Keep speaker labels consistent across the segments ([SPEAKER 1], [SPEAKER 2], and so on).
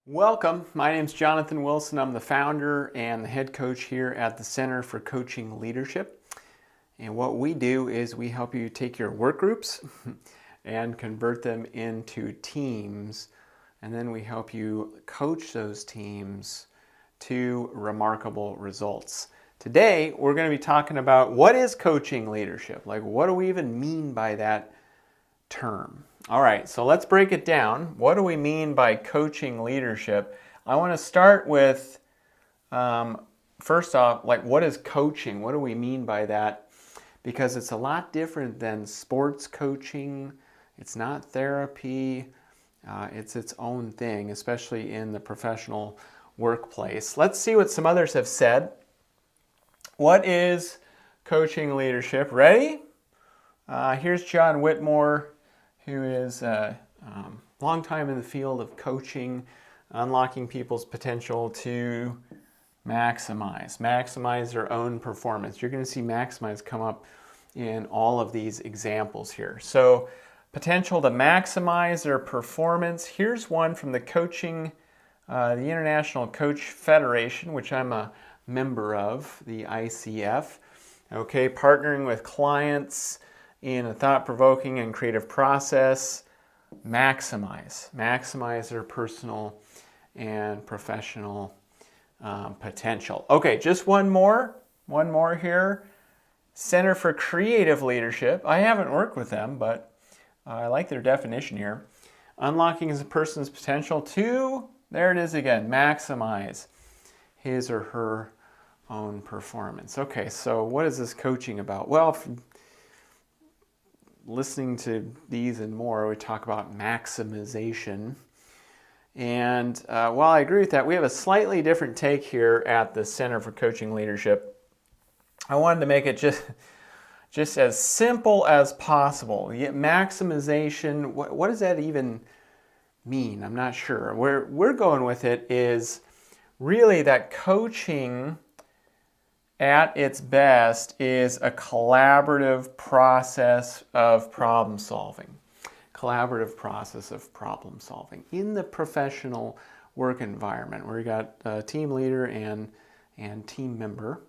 [SPEAKER 1] Welcome. My name is Jonathan Wilson. I'm the founder and the head coach here at the Center for Coaching Leadership. And what we do is we help you take your work groups and convert them into teams. And then we help you coach those teams to remarkable results. Today, we're going to be talking about what is coaching leadership? Like, what do we even mean by that term? All right, so let's break it down. What do we mean by coaching leadership? I want to start with, first off, like, what is coaching? What do we mean by that? Because it's a lot different than sports coaching. It's not therapy. It's its own thing, especially in the professional workplace. Let's see what some others have said. What is coaching leadership? Ready? Here's John Whitmore, who is a long time in the field of coaching, unlocking people's potential to maximize their own performance. You're going to see maximize come up in all of these examples here. So potential to maximize their performance. Here's one from the International Coach Federation, which I'm a member of, the ICF. Okay, partnering with clients in a thought-provoking and creative process, maximize their personal and professional potential. Okay, just one more here. Center for Creative Leadership. I haven't worked with them, but I like their definition here. Unlocking a person's potential to, there it is again, maximize his or her own performance. Okay, so what is this coaching about? Well, listening to these and more, we talk about maximization. And while I agree with that, we have a slightly different take here at the Center for Coaching Leadership. I wanted to make it just as simple as possible. Yet maximization, what does that even mean? I'm not sure. Where we're going with it is really that coaching at its best is a collaborative process of problem solving. In the professional work environment where you got a team leader and team member.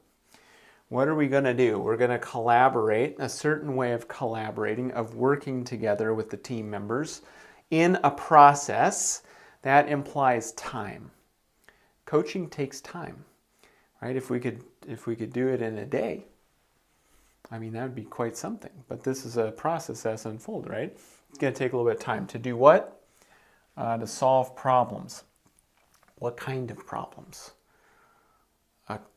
[SPEAKER 1] What are we going to do? We're going to collaborate, a certain way of collaborating, of working together with the team members in a process that implies time. Coaching takes time, right? If we could do it in a day, I mean, that would be quite something. But this is a process that's unfolded, right? It's going to take a little bit of time. To do what? To solve problems. What kind of problems?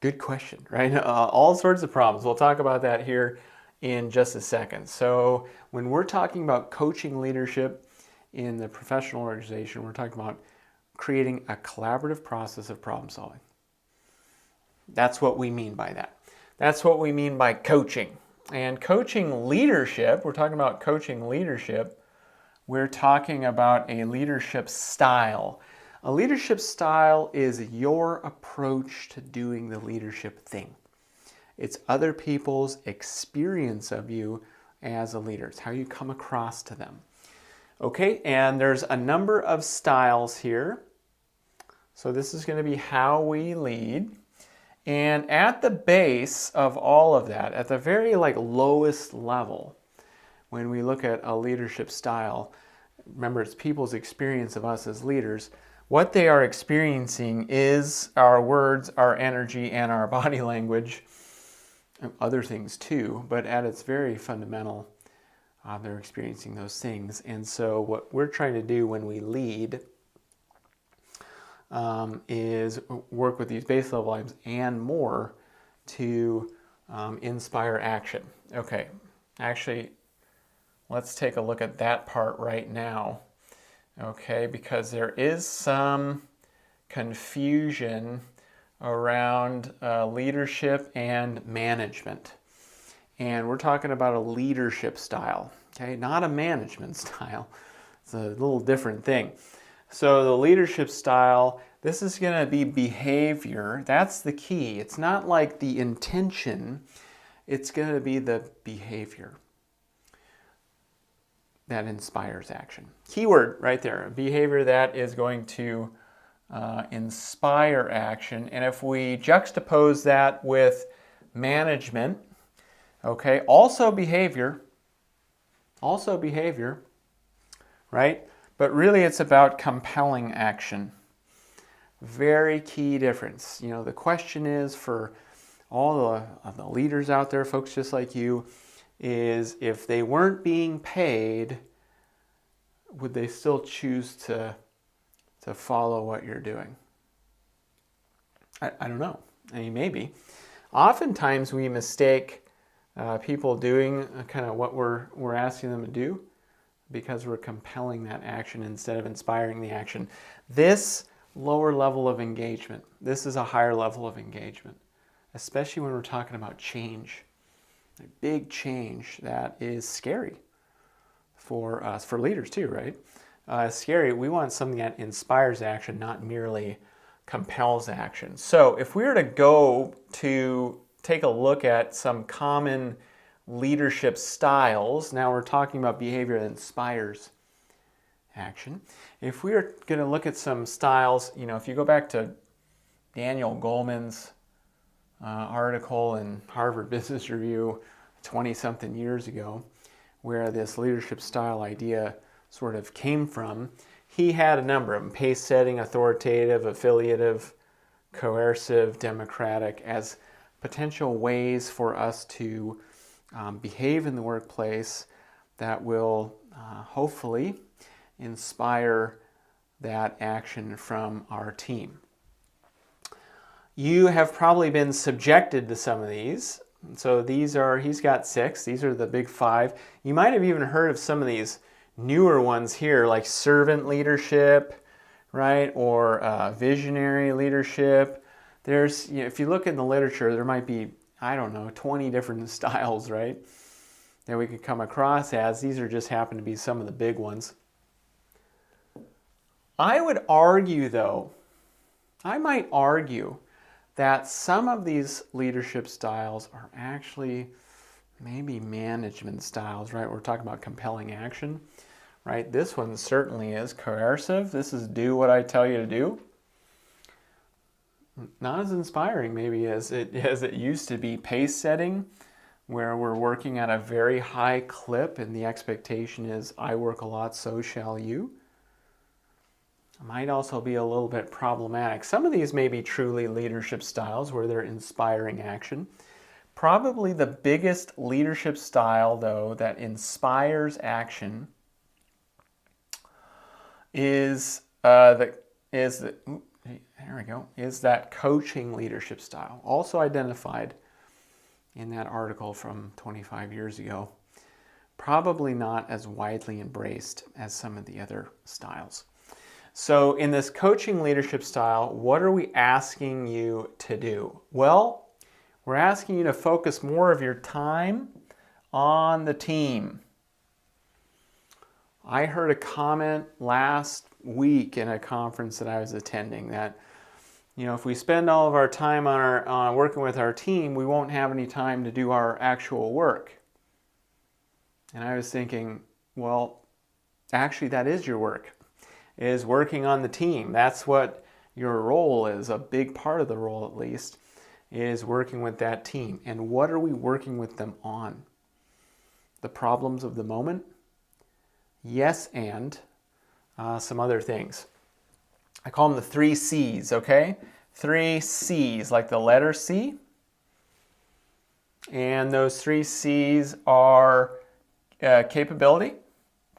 [SPEAKER 1] Good question, right? All sorts of problems. We'll talk about that here in just a second. So when we're talking about coaching leadership in the professional organization, we're talking about creating a collaborative process of problem solving. That's what we mean by that. That's what we mean by coaching. And coaching leadership, we're talking about coaching leadership, we're talking about a leadership style. A leadership style is your approach to doing the leadership thing. It's other people's experience of you as a leader. It's how you come across to them. Okay, and there's a number of styles here. So this is going to be how we lead. And at the base of all of that, at the very lowest level, when we look at a leadership style, remember it's people's experience of us as leaders. What they are experiencing is our words, our energy, and our body language, and other things too, but at its very fundamental, they're experiencing those things. And so what we're trying to do when we lead is work with these base level items and more to inspire action. Okay, actually, let's take a look at that part right now. Okay, because there is some confusion around leadership and management. And we're talking about a leadership style, okay, not a management style. It's a little different thing. So the leadership style, this is going to be behavior. That's the key. It's not like the intention. It's going to be the behavior that inspires action. Keyword right there, a behavior that is going to inspire action. And if we juxtapose that with management, okay, also behavior, right? But really it's about compelling action. Very key difference. You know, the question is for all the leaders out there, folks just like you, is if they weren't being paid, would they still choose to follow what you're doing? I don't know. I mean, maybe. Oftentimes we mistake people doing kind of what we're asking them to do because we're compelling that action instead of inspiring the action. This lower level of engagement, this is a higher level of engagement, especially when we're talking about change, a big change that is scary for us, for leaders too, right? Scary. We want something that inspires action, not merely compels action. So if we were to go to take a look at some common leadership styles, now we're talking about behavior that inspires action. If we are going to look at some styles, you know, if you go back to Daniel Goleman's article in Harvard Business Review 20-something years ago, where this leadership style idea sort of came from, he had a number of them: pace setting, authoritative, affiliative, coercive, democratic, as potential ways for us to behave in the workplace that will hopefully inspire that action from our team. You have probably been subjected to some of these. So he's got 6. These are the big 5. You might have even heard of some of these newer ones here, like servant leadership, right? Or visionary leadership. There's, you know, if you look in the literature, there might be, I don't know, 20 different styles, right? That we could come across as. These are just happen to be some of the big ones. I would argue, though, I might argue that some of these leadership styles are actually maybe management styles, right? We're talking about compelling action, right? This one certainly is coercive. This is do what I tell you to do. Not as inspiring maybe as it used to be. Pace setting, where we're working at a very high clip and the expectation is I work a lot, so shall you. Might also be a little bit problematic. Some of these may be truly leadership styles where they're inspiring action. Probably the biggest leadership style, though, that inspires action is that coaching leadership style, also identified in that article from 25 years ago. Probably not as widely embraced as some of the other styles. So in this coaching leadership style, what are we asking you to do? Well, we're asking you to focus more of your time on the team. I heard a comment last week in a conference that I was attending that, you know, if we spend all of our time on working with our team, we won't have any time to do our actual work. And I was thinking, well, actually that is your work. Is working on the team. That's what your role is, a big part of the role at least, is working with that team. And what are we working with them on? The problems of the moment? Yes, and some other things. I call them the 3 C's, okay? 3 C's, like the letter C. And those 3 C's are capability,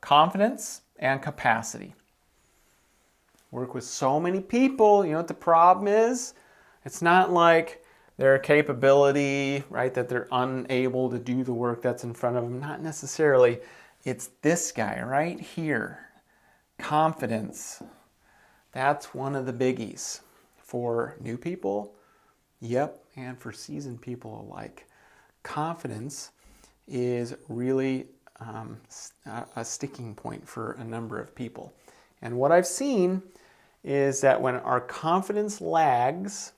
[SPEAKER 1] confidence, and capacity. Work with so many people, you know what the problem is? It's not like their capability, right, that they're unable to do the work that's in front of them. Not necessarily. It's this guy right here. Confidence. That's one of the biggies for new people, yep, and for seasoned people alike. Confidence is really a sticking point for a number of people. And what I've seen is that when our confidence lags,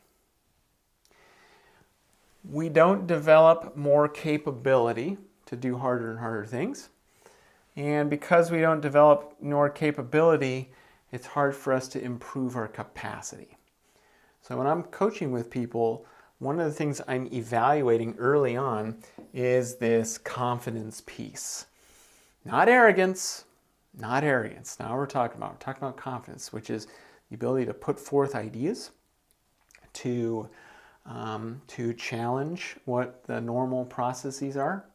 [SPEAKER 1] we don't develop more capability to do harder and harder things. And because we don't develop more capability, it's hard for us to improve our capacity. So when I'm coaching with people, one of the things I'm evaluating early on is this confidence piece. Not arrogance, not arrogance. Now we're talking about confidence, which is the ability to put forth ideas, to challenge what the normal processes are,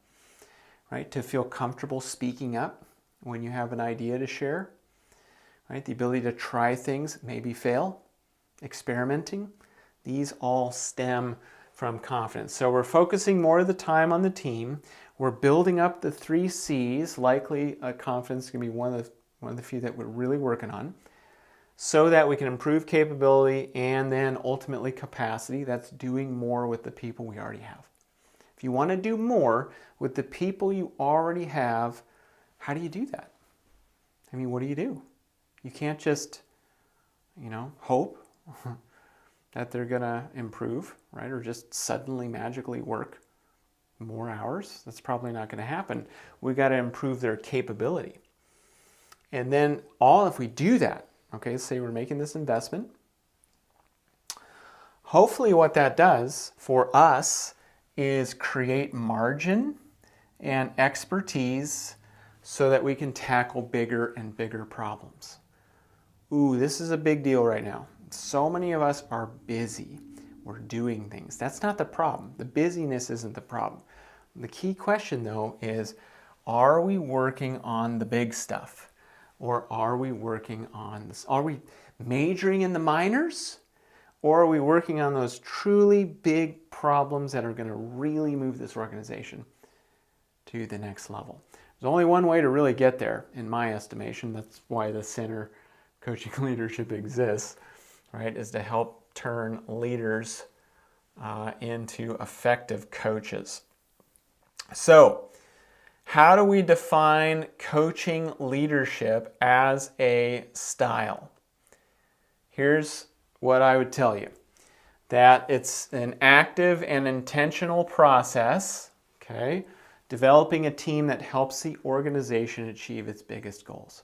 [SPEAKER 1] right? To feel comfortable speaking up when you have an idea to share, right? The ability to try things, maybe fail, experimenting. These all stem from confidence. So we're focusing more of the time on the team. We're building up the 3 C's. Likely confidence is going to be one of the few that we're really working on, so that we can improve capability and then ultimately capacity. That's doing more with the people we already have. If you want to do more with the people you already have, how do you do that? I mean, what do? You can't just, hope that they're going to improve, right? Or just suddenly magically work more hours. That's probably not going to happen. We've got to improve their capability. And then if we do that, okay, say we're making this investment, hopefully what that does for us is create margin and expertise so that we can tackle bigger and bigger problems. Ooh, this is a big deal right now. So many of us are busy. We're doing things. That's not the problem. The busyness isn't the problem. The key question, though, is, are we working on the big stuff? Or are we working on this? Are we majoring in the minors? Or are we working on those truly big problems that are going to really move this organization to the next level? There's only one way to really get there, in my estimation. That's why the Center Coaching Leadership exists, right? Is to help turn leaders into effective coaches. So, how do we define coaching leadership as a style? Here's what I would tell you. That it's an active and intentional process, okay? Developing a team that helps the organization achieve its biggest goals.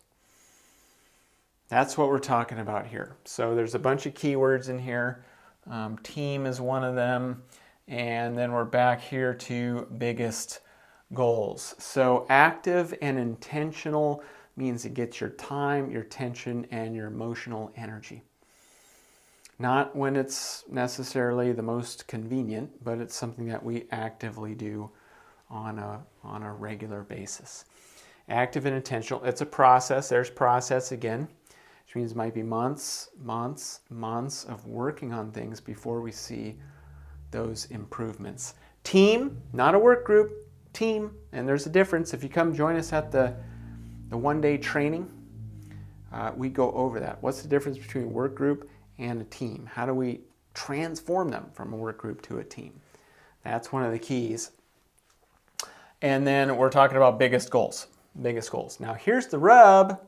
[SPEAKER 1] That's what we're talking about here. So there's a bunch of keywords in here. Team is one of them. And then we're back here to biggest goals. So active and intentional means it gets your time, your attention, and your emotional energy. Not when it's necessarily the most convenient, but it's something that we actively do on a regular basis. Active and intentional, it's a process. There's process again, which means it might be months of working on things before we see those improvements. Team, not a work group, team. And there's a difference. If you come join us at the one-day training, we go over that. What's the difference between a work group and a team? How do we transform them from a work group to a team? That's one of the keys. And then we're talking about biggest goals. Biggest goals. Now here's the rub.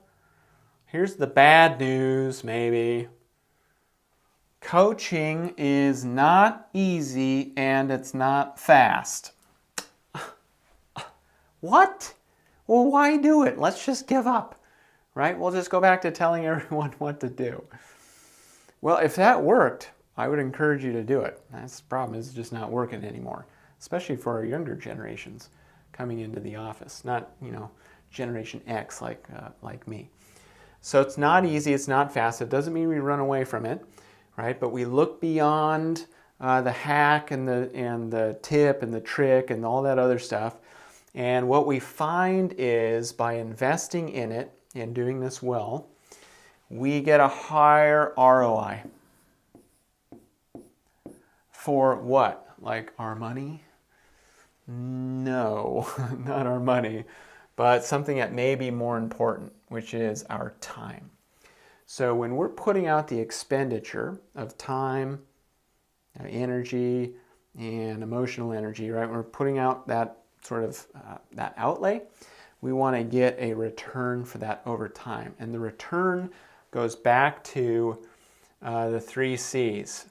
[SPEAKER 1] Here's the bad news, maybe. Coaching is not easy and it's not fast. What? Well, why do it? Let's just give up, right? We'll just go back to telling everyone what to do. Well, if that worked, I would encourage you to do it. That's the problem, it's just not working anymore, especially for our younger generations coming into the office, not, Generation X like me. So it's not easy, it's not fast. It doesn't mean we run away from it, right? But we look beyond the hack and the tip and the trick and all that other stuff. And what we find is by investing in it and doing this well, we get a higher ROI. For what? Like our money? No, not our money, but something that may be more important, which is our time. So when we're putting out the expenditure of time, energy, and emotional energy, right? We're putting out that sort of that outlay. We want to get a return for that over time. And the return goes back to the 3 C's,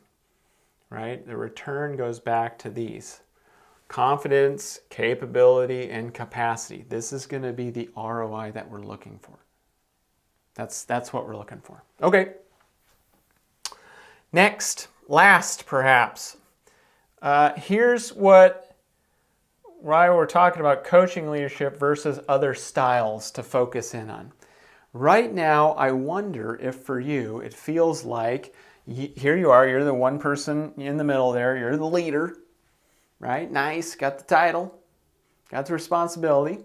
[SPEAKER 1] right? The return goes back to these. Confidence, capability, and capacity. This is going to be the ROI that we're looking for. That's what we're looking for. Okay. Next, last perhaps. Here's why we're talking about coaching leadership versus other styles to focus in on. Right now, I wonder if for you, it feels like here you are, you're the one person in the middle there, you're the leader, right? Nice, got the title, got the responsibility.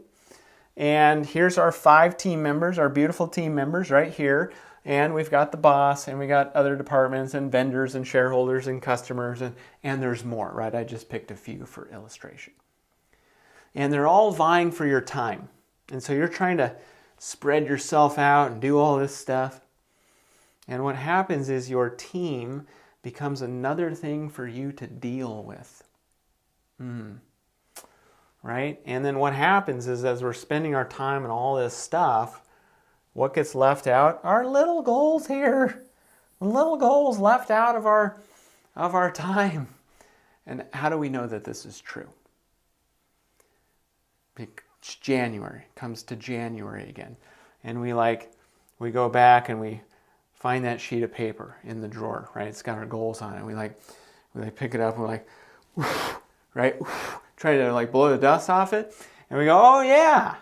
[SPEAKER 1] And here's our 5 team members, our beautiful team members right here. And we've got the boss, and we got other departments and vendors and shareholders and customers, and there's more, right? I just picked a few for illustration. And they're all vying for your time. And so you're trying to spread yourself out and do all this stuff. And what happens is your team becomes another thing for you to deal with. Right? And then what happens is as we're spending our time on all this stuff, what gets left out? Our little goals here. Little goals left out of our time. And how do we know that this is true? It's January, comes to January again. And we go back and we find that sheet of paper in the drawer, right? It's got our goals on it. We pick it up and we're like, right? Try to blow the dust off it. And we go, oh yeah,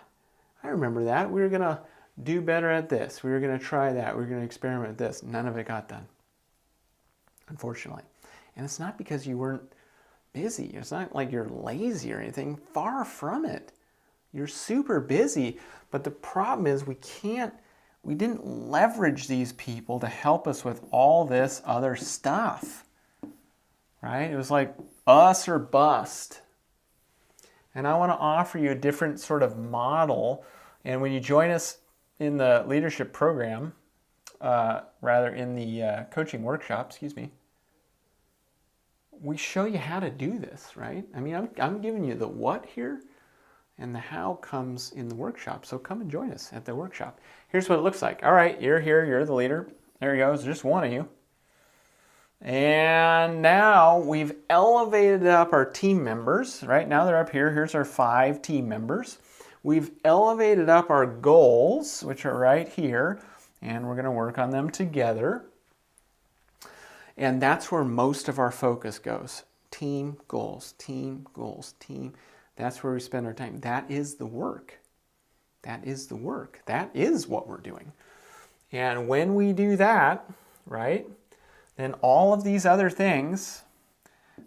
[SPEAKER 1] I remember that. We were going to do better at this. We were going to try that. We were going to experiment with this. None of it got done, unfortunately. And it's not because you weren't busy. It's not like you're lazy or anything. Far from it. You're super busy. But the problem is we didn't leverage these people to help us with all this other stuff, right? It was like us or bust. And I want to offer you a different sort of model. And when you join us in the leadership program, in the coaching workshop, we show you how to do this, right? I mean, I'm giving you the what here, and the how comes in the workshop. So come and join us at the workshop. Here's what it looks like. All right, you're here, you're the leader. There you go, it's just one of you. And now we've elevated up our team members, right? Now they're up here. Here's our 5 team members. We've elevated up our goals, which are right here, and we're going to work on them together. And that's where most of our focus goes. Team goals, team goals, team. That's where we spend our time. That is the work. That is the work. That is what we're doing. And when we do that, right, then all of these other things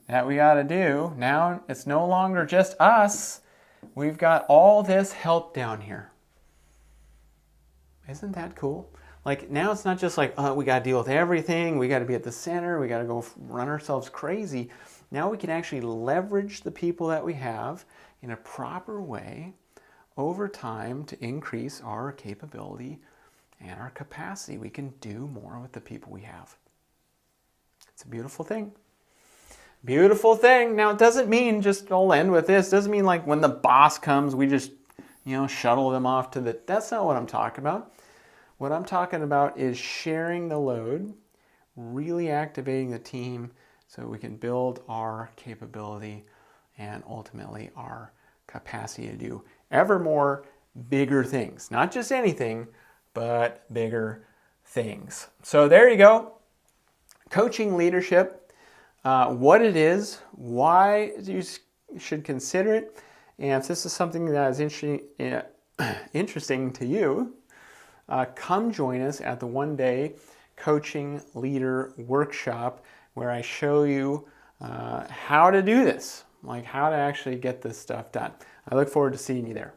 [SPEAKER 1] that we got to do, now it's no longer just us. We've got all this help down here. Isn't that cool? Now it's not just we got to deal with everything. We got to be at the center. We got to go run ourselves crazy. Now we can actually leverage the people that we have in a proper way over time to increase our capability and our capacity. We can do more with the people we have. It's a beautiful thing. Beautiful thing. Now, it doesn't mean I'll end with this. It doesn't mean when the boss comes, we just, shuttle them off to the... That's not what I'm talking about. What I'm talking about is sharing the load, really activating the team so we can build our capability and ultimately our capacity to do ever more bigger things. Not just anything, but bigger things. So there you go. Coaching leadership, what it is, why you should consider it, and if this is something that is interesting to you, come join us at the one-day coaching leader workshop where I show you how to do this, how to actually get this stuff done. I look forward to seeing you there.